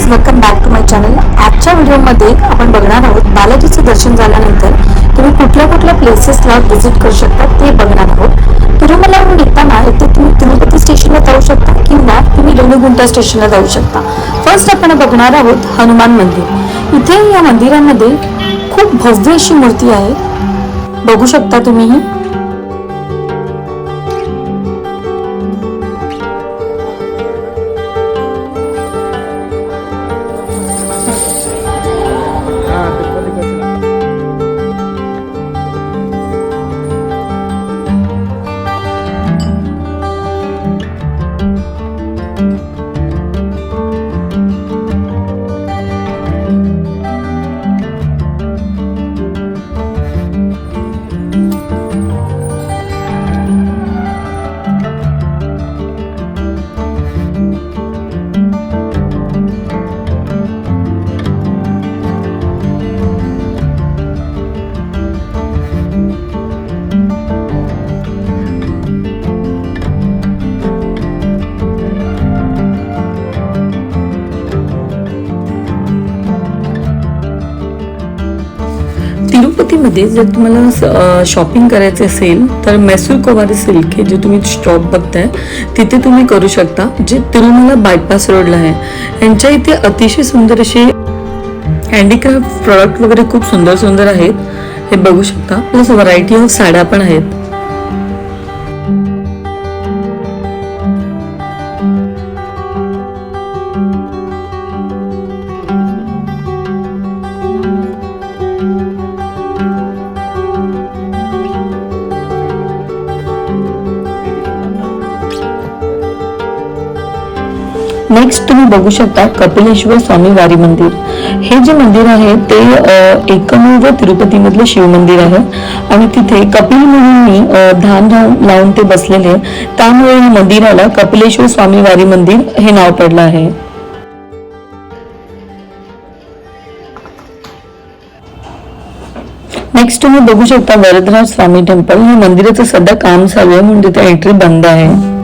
Friends, welcome back to my channel. आजच्या व्हिडिओमध्ये आपण बघणार आहोत बालाजीचं दर्शन झाल्यानंतर तुम्ही कुठल्या कुठल्या प्लेसेसला व्हिजिट करू शकता ते बघणार आहोत। तिरुमलावरून येताना इथे तुम्ही तिरुपती स्टेशनला जाऊ शकता किंवा तुम्ही रेणुगुंटा स्टेशनला जाऊ शकता। फर्स्ट आपण बघणार आहोत हनुमान मंदिर। इथे या मंदिरामध्ये खूप भव्य अशी मूर्ती आहे, बघू शकता तुम्ही। तिरुपतीमध्ये जर तुम्हाला शॉपिंग करायचे असेल तर मैसूर कोवारी सिल्क हे जे तुम्ही शॉप बघताय तिथे तुम्ही करू शकता, जे तिरुमला बायपास रोडला आहे। यांच्या इथे अतिशय सुंदर असे हँडीक्राफ्ट प्रोडक्ट वगैरे खूप सुंदर सुंदर आहेत, हे बघू शकता। प्लस व्हरायटी ऑफ साड्या पण आहेत। नेक्स्ट तुम्ही बघू शकता कपिलेश्वर स्वामी वारी मंदिर। हे जे मंदिर आहे ते एकमेव तिरुपती मधलं शिव मंदिर आहे आणि तिथे कपिल मुनींनी ध्यान लावून ते बसलेले, त्यामुळे या मंदिराला कपिलेश्वर स्वामी वारी मंदिर हे नाव पडलं आहे। नेक्स्ट तुम्ही बघू शकता वरदराज स्वामी टेम्पल। या मंदिराचं सध्या काम चालू आहे म्हणून तिथे एंट्री बंद आहे।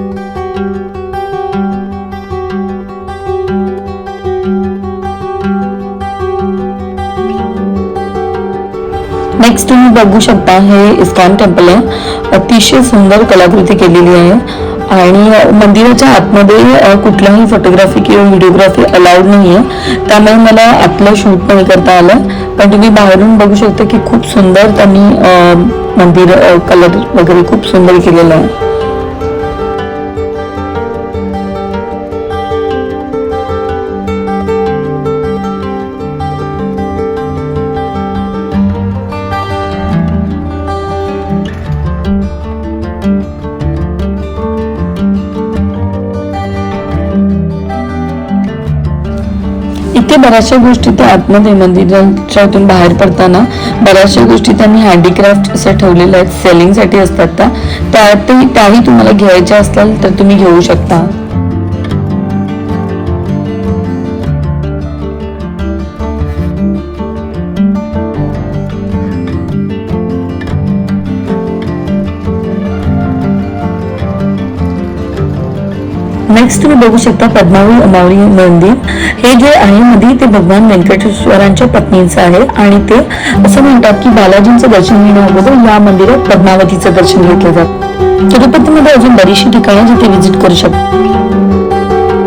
नेक्स्ट तुम्ही बघू शकता हे इस्कॉन टेम्पल आहे। अतिशय सुंदर कलाकृती केलेली आहे आणि मंदिराच्या आतमध्ये कुठलाही फोटोग्राफी किंवा व्हिडिओग्राफी अलाउड नाही आहे, त्यामुळे मला आतलं शूट नाही करता आलं। पण तुम्ही बाहेरून बघू शकता की खूप सुंदर त्यांनी मंदिर कलर वगैरे खूप सुंदर केलेलं आहे। इथे बऱ्याचशा गोष्टी ते आतमध्ये मंदिराच्यातून बाहेर पडताना बऱ्याचशा गोष्टी त्यांनी हँडीक्राफ्ट असे ठेवलेल्या आहेत, सेलिंगसाठी असतात त्याही तुम्हाला घ्यायच्या असतील तर तुम्ही घेऊ शकता। नेक्स्ट तुम्ही बघू शकता पद्मावती अमावली मंदिर। हे जे आहे मध्ये ते भगवान व्यंकटेश्वरांच्या पत्नीचं आहे आणि ते असं म्हणतात की बालाजींचं दर्शन घेण्या अगोदर या मंदिरात पद्मावतीचं दर्शन घेतलं जातं। तिरुपतीमध्ये अजून बरीचशी ठिकाणं जिथे व्हिजिट करू शकता।